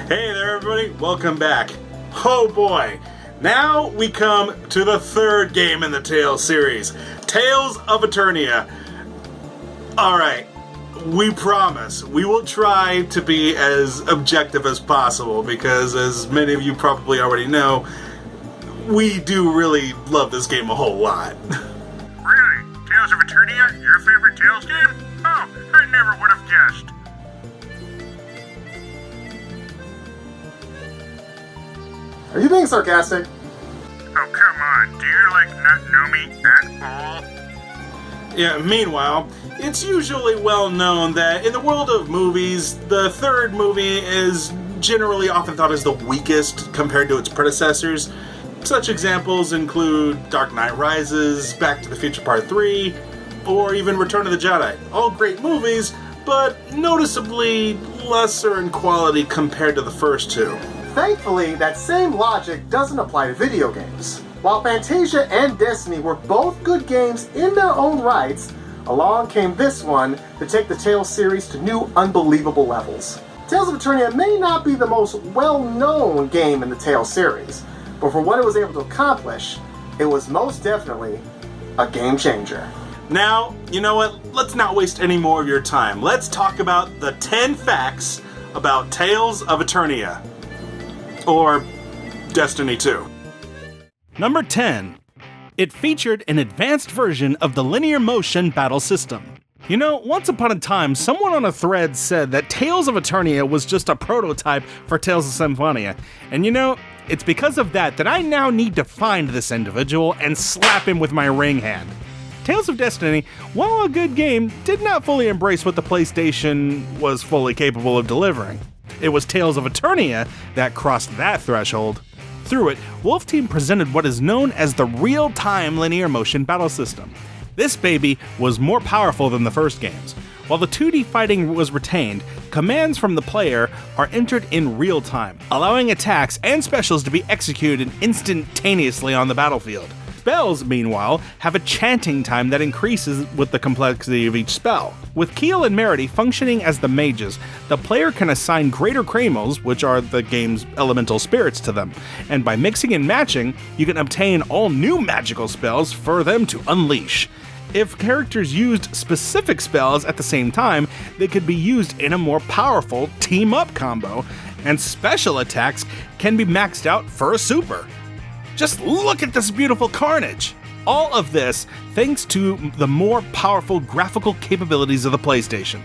Hey there, everybody. Welcome back. Oh boy. Now we come to the third game in the Tales series, Tales of Eternia. Alright, we promise we will try to be as objective as possible because, as many of you probably already know, we do really love this game a whole lot. Really? Tales of Eternia? Your favorite Tales game? Oh, I never would have guessed. Are you being sarcastic? Oh, come on. Do you, not know me at all? Yeah, meanwhile, it's usually well known that in the world of movies, the third movie is generally often thought as the weakest compared to its predecessors. Such examples include Dark Knight Rises, Back to the Future Part 3, or even Return of the Jedi. All great movies, but noticeably lesser in quality compared to the first two. Thankfully, that same logic doesn't apply to video games. While Fantasia and Destiny were both good games in their own rights, along came this one to take the Tales series to new unbelievable levels. Tales of Eternia may not be the most well-known game in the Tales series, but for what it was able to accomplish, it was most definitely a game changer. Now, you know what? Let's not waste any more of your time. Let's talk about the 10 facts about Tales of Eternia. Or Destiny 2. Number 10. It featured an advanced version of the linear motion battle system. You know, once upon a time, someone on a thread said that Tales of Eternia was just a prototype for Tales of Symphonia. And you know, it's because of that I now need to find this individual and slap him with my ring hand. Tales of Destiny, while a good game, did not fully embrace what the PlayStation was fully capable of delivering. It was Tales of Eternia that crossed that threshold. Through it, Wolf Team presented what is known as the real-time linear motion battle system. This baby was more powerful than the first games. While the 2D fighting was retained, commands from the player are entered in real time, allowing attacks and specials to be executed instantaneously on the battlefield. Spells, meanwhile, have a chanting time that increases with the complexity of each spell. With Keel and Merity functioning as the mages, the player can assign greater Kramos, which are the game's elemental spirits, to them, and by mixing and matching, you can obtain all new magical spells for them to unleash. If characters used specific spells at the same time, they could be used in a more powerful team-up combo, and special attacks can be maxed out for a super. Just look at this beautiful carnage! All of this thanks to the more powerful graphical capabilities of the PlayStation.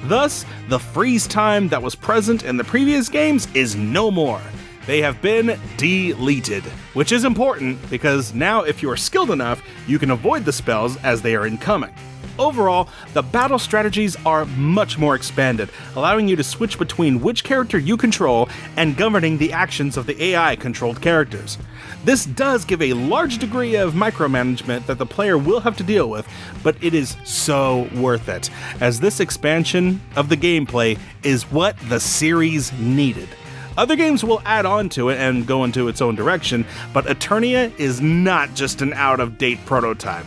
Thus, the freeze time that was present in the previous games is no more. They have been deleted, which is important because now if you are skilled enough, you can avoid the spells as they are incoming. Overall, the battle strategies are much more expanded, allowing you to switch between which character you control and governing the actions of the AI-controlled characters. This does give a large degree of micromanagement that the player will have to deal with, but it is so worth it, as this expansion of the gameplay is what the series needed. Other games will add on to it and go into its own direction, but Eternia is not just an out-of-date prototype.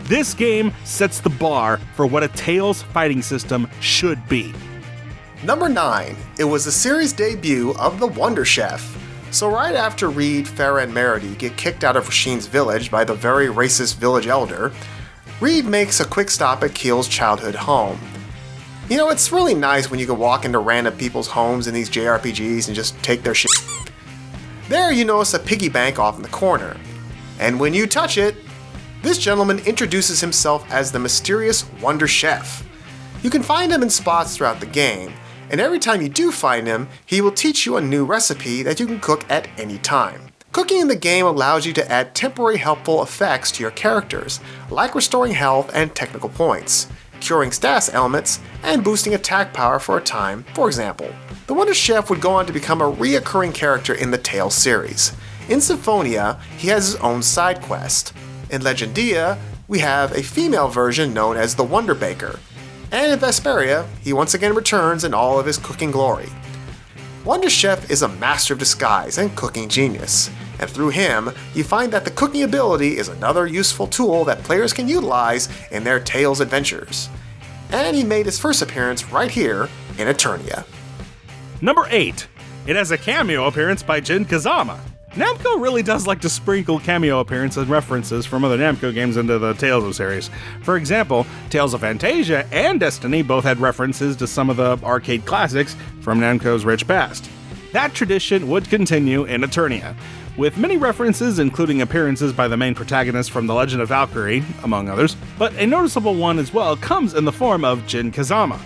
This game sets the bar for what a Tales fighting system should be. Number 9. It was the series debut of the Wonder Chef. So right after REID, FARAH, and Merity get kicked out of Rasheen's village by the very racist village elder, REID makes a quick stop at Keel's childhood home. You know, it's really nice when you can walk into random people's homes in these JRPGs and just take their shit. There you notice a piggy bank off in the corner. And when you touch it, this gentleman introduces himself as the mysterious Wonder Chef. You can find him in spots throughout the game, and every time you do find him, he will teach you a new recipe that you can cook at any time. Cooking in the game allows you to add temporary helpful effects to your characters, like restoring health and technical points, curing status elements, and boosting attack power for a time, for example. The Wonder Chef would go on to become a reoccurring character in the Tales series. In Symphonia, he has his own side quest. In Legendia, we have a female version known as the Wonder Baker. And in Vesperia, he once again returns in all of his cooking glory. Wonder Chef is a master of disguise and cooking genius, and through him, you find that the cooking ability is another useful tool that players can utilize in their Tales adventures. And he made his first appearance right here in Eternia. Number 8. It has a cameo appearance by Jin Kazama. Namco really does like to sprinkle cameo appearances and references from other Namco games into the Tales of series. For example, Tales of Fantasia and Destiny both had references to some of the arcade classics from Namco's rich past. That tradition would continue in Eternia, with many references including appearances by the main protagonist from The Legend of Valkyrie, among others, but a noticeable one as well comes in the form of Jin Kazama.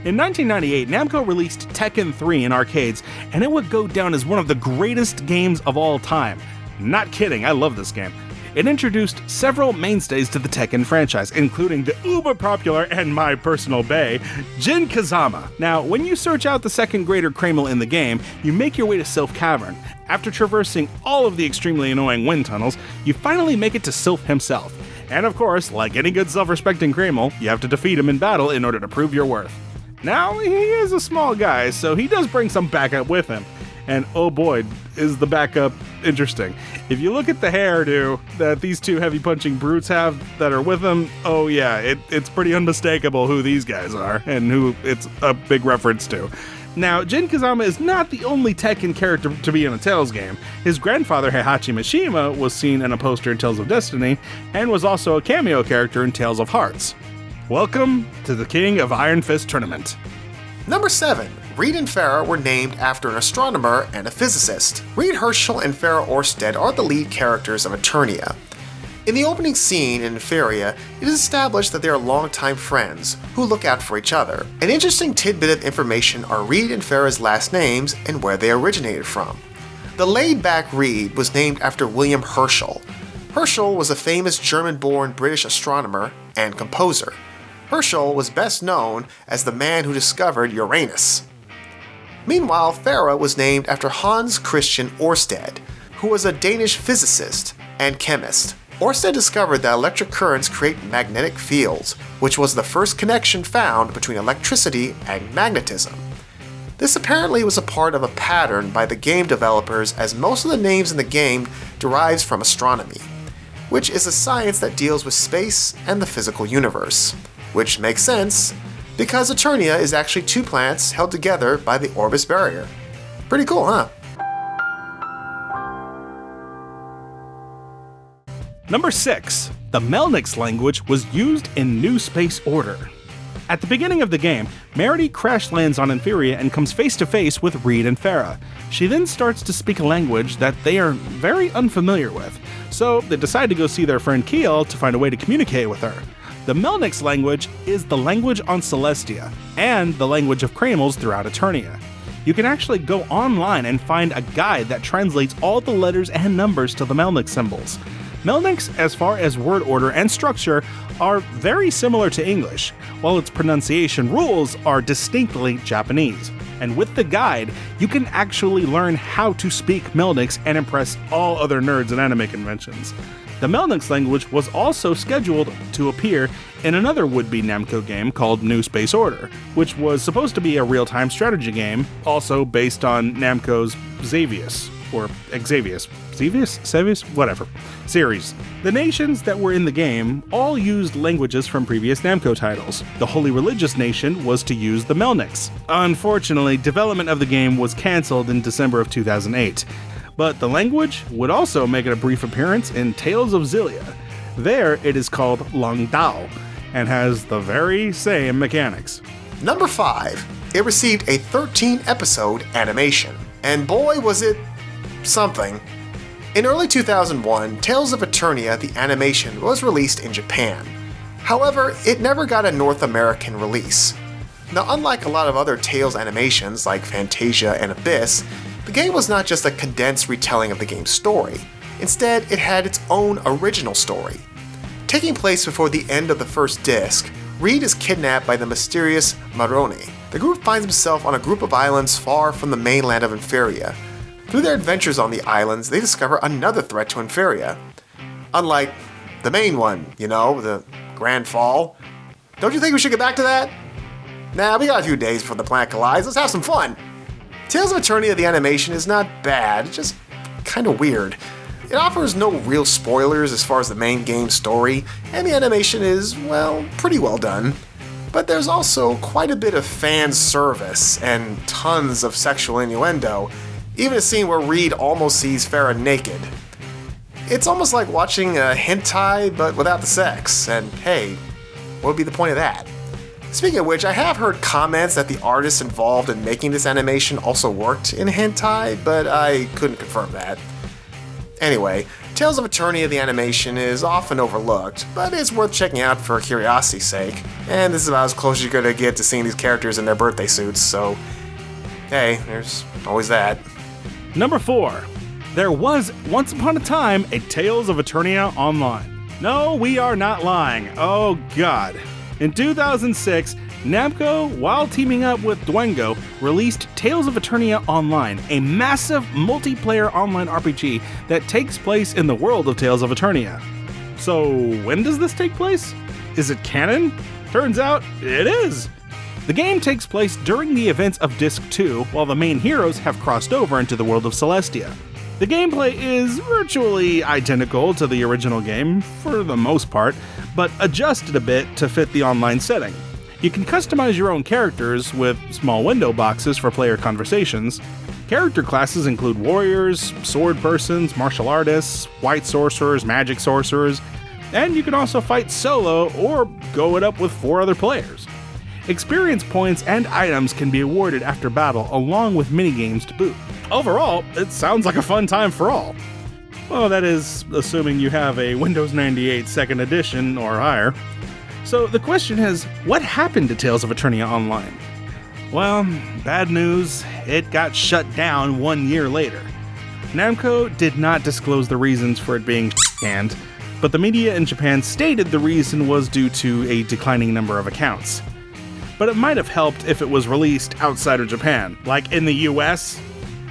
In 1998, Namco released Tekken 3 in arcades, and it would go down as one of the greatest games of all time. Not kidding, I love this game. It introduced several mainstays to the Tekken franchise, including the uber-popular and my personal bae, Jin Kazama. Now, when you search out the second grader Kramel in the game, you make your way to Sylph Cavern. After traversing all of the extremely annoying wind tunnels, you finally make it to Sylph himself. And of course, like any good self-respecting Kramel, you have to defeat him in battle in order to prove your worth. Now, he is a small guy, so he does bring some backup with him. And oh boy, is the backup interesting. If you look at the hairdo that these two heavy-punching brutes have that are with them, oh yeah, it's pretty unmistakable who these guys are, and who it's a big reference to. Now, Jin Kazama is not the only Tekken character to be in a Tales game. His grandfather, Heihachi Mishima, was seen in a poster in Tales of Destiny, and was also a cameo character in Tales of Hearts. Welcome to the King of Iron Fist Tournament. Number 7. Reid and FARAH were named after an astronomer and a physicist. Reid Herschel and FARAH Orsted are the lead characters of Eternia. In the opening scene in Etheria, it is established that they are longtime friends who look out for each other. An interesting tidbit of information are Reid and FARAH's last names and where they originated from. The laid-back Reid was named after William Herschel. Herschel was a famous German-born British astronomer and composer. Herschel was best known as the man who discovered Uranus. Meanwhile, FARAH was named after Hans Christian Orsted, who was a Danish physicist and chemist. Orsted discovered that electric currents create magnetic fields, which was the first connection found between electricity and magnetism. This apparently was a part of a pattern by the game developers, as most of the names in the game derives from astronomy, which is a science that deals with space and the physical universe. Which makes sense, because Eternia is actually two planets held together by the Orbis barrier. Pretty cool, huh? Number 6. The MELNICS language was used in New Space Order. At the beginning of the game, Merity crash lands on Etheria and comes face to face with Reid and FARAH. She then starts to speak a language that they are very unfamiliar with, so they decide to go see their friend Keel to find a way to communicate with her. The MELNICS language is the language on Celestia, and the language of Kramels throughout Eternia. You can actually go online and find a guide that translates all the letters and numbers to the MELNICS symbols. MELNICS, as far as word order and structure, are very similar to English, while its pronunciation rules are distinctly Japanese. And with the guide, you can actually learn how to speak MELNICS and impress all other nerds at anime conventions. The MELNICS language was also scheduled to appear in another would-be Namco game called New Space Order, which was supposed to be a real-time strategy game, also based on Namco's Xavius, or Xavius, whatever, series. The nations that were in the game all used languages from previous Namco titles. The Holy Religious Nation was to use the MELNICS. Unfortunately, development of the game was cancelled in December of 2008. But the language would also make a brief appearance in Tales of Xillia. There, it is called Langdao, and has the very same mechanics. Number 5. It received a 13-episode animation. And boy was it something. In early 2001, Tales of Eternia, the animation, was released in Japan. However, it never got a North American release. Now, unlike a lot of other Tales animations like Fantasia and Abyss, the game was not just a condensed retelling of the game's story. Instead, it had its own original story. Taking place before the end of the first disc, Reid is kidnapped by the mysterious Maroni. The group finds himself on a group of islands far from the mainland of Etheria. Through their adventures on the islands, they discover another threat to Etheria. Unlike the main one, the Grand Fall. Don't you think we should get back to that? Nah, we got a few days before the planet collides. Let's have some fun! Tales of Eternia, the animation, is not bad, it's just kinda weird. It offers no real spoilers as far as the main game's story, and the animation is, well, pretty well done. But there's also quite a bit of fan service and tons of sexual innuendo, Even a scene where Reid almost sees Farah naked. It's almost like watching a hentai, but without the sex, and hey, what would be the point of that? Speaking of which, I have heard comments that the artists involved in making this animation also worked in hentai, but I couldn't confirm that. Anyway, Tales of Eternia the animation is often overlooked, but it's worth checking out for curiosity's sake, and this is about as close as you're gonna get to seeing these characters in their birthday suits, so hey, there's always that. Number 4. There was, once upon a time, a Tales of Eternia Online. No, we are not lying. Oh god. In 2006, Namco, while teaming up with Dwengo, released Tales of Eternia Online, a massive multiplayer online RPG that takes place in the world of Tales of Eternia. So, when does this take place? Is it canon? Turns out, it is! The game takes place during the events of Disc 2, while the main heroes have crossed over into the world of Celestia. The gameplay is virtually identical to the original game, for the most part, but adjusted a bit to fit the online setting. You can customize your own characters with small window boxes for player conversations. Character classes include warriors, sword persons, martial artists, white sorcerers, magic sorcerers, and you can also fight solo or go it up with 4 other players. Experience points and items can be awarded after battle, along with minigames to boot. Overall, it sounds like a fun time for all. Well, that is, assuming you have a Windows 98 2nd edition or higher. So the question is, what happened to Tales of Eternia Online? Well, bad news, it got shut down 1 year later. Namco did not disclose the reasons for it being canned, but the media in Japan stated the reason was due to a declining number of accounts. But it might have helped if it was released outside of Japan, like in the US.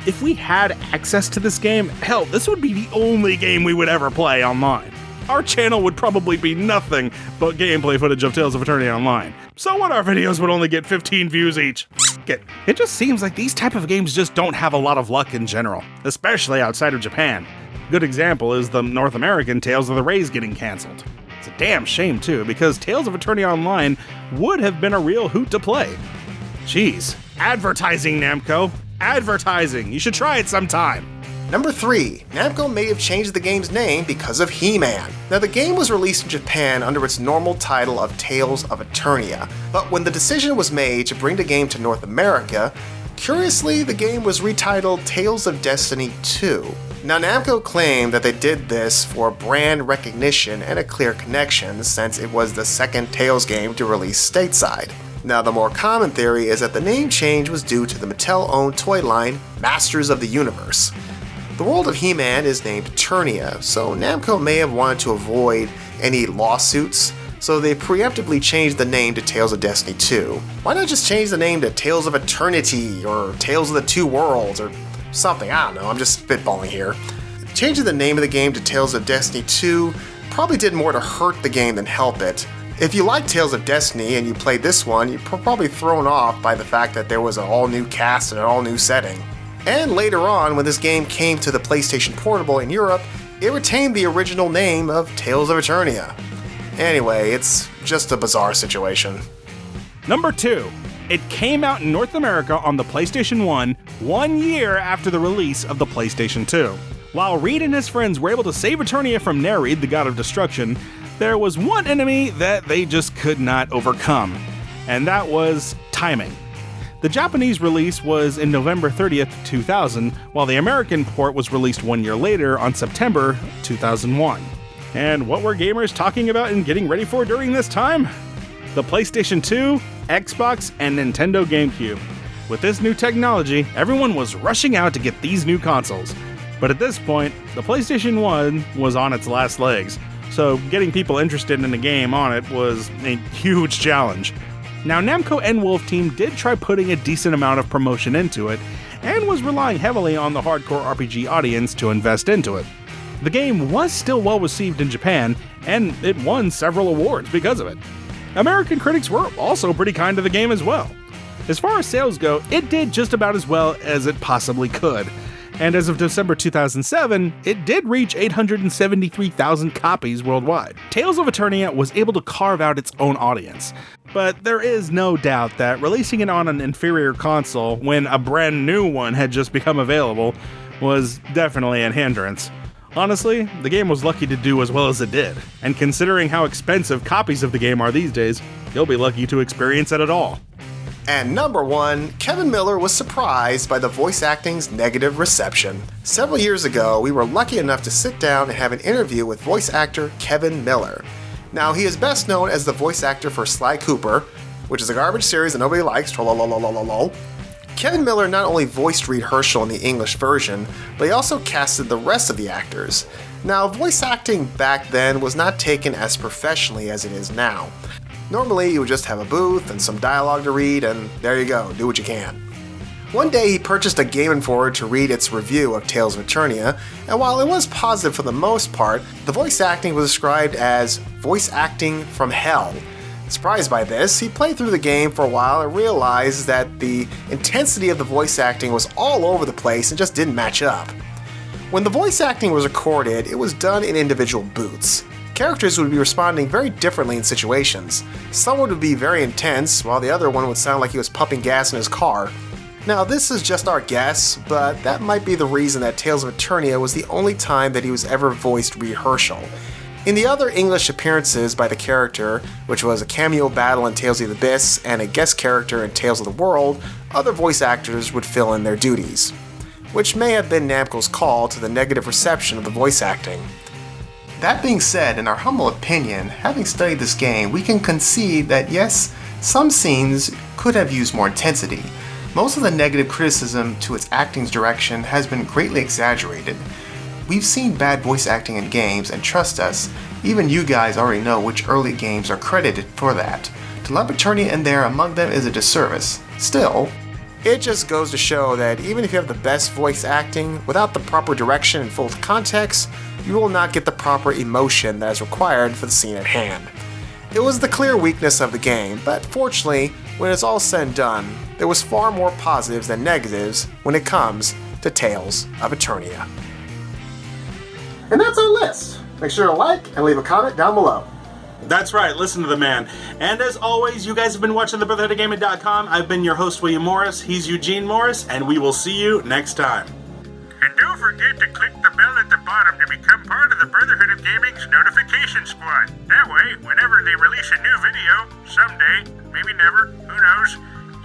If we had access to this game, hell, this would be the only game we would ever play online. Our channel would probably be nothing but gameplay footage of Tales of Eternia Online. So what, our videos would only get 15 views each. It just seems like these type of games just don't have a lot of luck in general, especially outside of Japan. A good example is the North American Tales of the REID getting cancelled. It's a damn shame too, because Tales of Eternia Online would have been a real hoot to play. Jeez, advertising, Namco. Advertising. You should try it sometime. Number 3. Namco may have changed the game's name because of He-Man. Now, the game was released in Japan under its normal title of Tales of Eternia, but when the decision was made to bring the game to North America, curiously, the game was retitled Tales of Destiny 2. Now, Namco claimed that they did this for brand recognition and a clear connection, since it was the second Tales game to release stateside. Now, the more common theory is that the name change was due to the Mattel-owned toy line, Masters of the Universe. The world of He-Man is named Eternia, so Namco may have wanted to avoid any lawsuits, so they preemptively changed the name to Tales of Destiny 2. Why not just change the name to Tales of Eternity, or Tales of the Two Worlds, or something? I don't know, I'm just spitballing here. Changing the name of the game to Tales of Destiny 2 probably did more to hurt the game than help it. If you like Tales of Destiny and you played this one, you're probably thrown off by the fact that there was an all-new cast and an all-new setting. And later on, when this game came to the PlayStation Portable in Europe, it retained the original name of Tales of Eternia. Anyway, it's just a bizarre situation. Number 2. It came out in North America on the PlayStation 1 1 year after the release of the PlayStation 2. While Reid and his friends were able to save Eternia from Nereid, the god of destruction, there was one enemy that they just could not overcome, and that was timing. The Japanese release was in November 30th, 2000, while the American port was released 1 year later on September 2001. And what were gamers talking about and getting ready for during this time? The PlayStation 2, Xbox, and Nintendo GameCube. With this new technology, everyone was rushing out to get these new consoles. But at this point, the PlayStation 1 was on its last legs, so getting people interested in the game on it was a huge challenge. Now, Namco and Wolf Team did try putting a decent amount of promotion into it, and was relying heavily on the hardcore RPG audience to invest into it. The game was still well received in Japan, and it won several awards because of it. American critics were also pretty kind to the game as well. As far as sales go, it did just about as well as it possibly could. And as of December 2007, it did reach 873,000 copies worldwide. Tales of Eternia was able to carve out its own audience. But there is no doubt that releasing it on an inferior console when a brand new one had just become available was definitely a hindrance. Honestly, the game was lucky to do as well as it did, and considering how expensive copies of the game are these days, you'll be lucky to experience it at all. And number 1, Kevin Miller was surprised by the voice acting's negative reception. Several years ago, we were lucky enough to sit down and have an interview with voice actor Kevin Miller. Now, he is best known as the voice actor for Sly Cooper, which is a garbage series that nobody likes, trollololololol. Kevin Miller not only voiced Reed Herschel in the English version, but he also casted the rest of the actors. Now, voice acting back then was not taken as professionally as it is now. Normally, you would just have a booth and some dialogue to read, and there you go, do what you can. One day, he purchased a Game Informer to read its review of Tales of Eternia, and while it was positive for the most part, the voice acting was described as voice acting from hell. Surprised by this, he played through the game for a while and realized that the intensity of the voice acting was all over the place and just didn't match up. When the voice acting was recorded, it was done in individual booths. Characters would be responding very differently in situations. Someone would be very intense, while the other one would sound like he was pumping gas in his car. Now, this is just our guess, but that might be the reason that Tales of Eternia was the only time that he was ever voiced Reed Herschel. In the other English appearances by the character, which was a cameo battle in Tales of the Abyss and a guest character in Tales of the World, other voice actors would fill in their duties, which may have been Namco's call to the negative reception of the voice acting. That being said, in our humble opinion, having studied this game, we can concede that yes, some scenes could have used more intensity. Most of the negative criticism to its acting's direction has been greatly exaggerated. We've seen bad voice acting in games, and trust us, even you guys already know which early games are credited for that. To lump Eternia in there among them is a disservice. Still, it just goes to show that even if you have the best voice acting, without the proper direction and full context, you will not get the proper emotion that is required for the scene at hand. It was the clear weakness of the game, but fortunately, when it's all said and done, there was far more positives than negatives when it comes to Tales of Eternia. And that's our list. Make sure to like and leave a comment down below. That's right, listen to the man. And as always, you guys have been watching the Brotherhood of Gaming.com. I've been your host, William Morris. He's Eugene Morris, and we will see you next time. And don't forget to click the bell at the bottom to become part of the Brotherhood of Gaming's notification squad. That way, whenever they release a new video, someday, maybe never, who knows,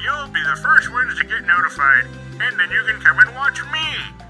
you'll be the first ones to get notified. And then you can come and watch me.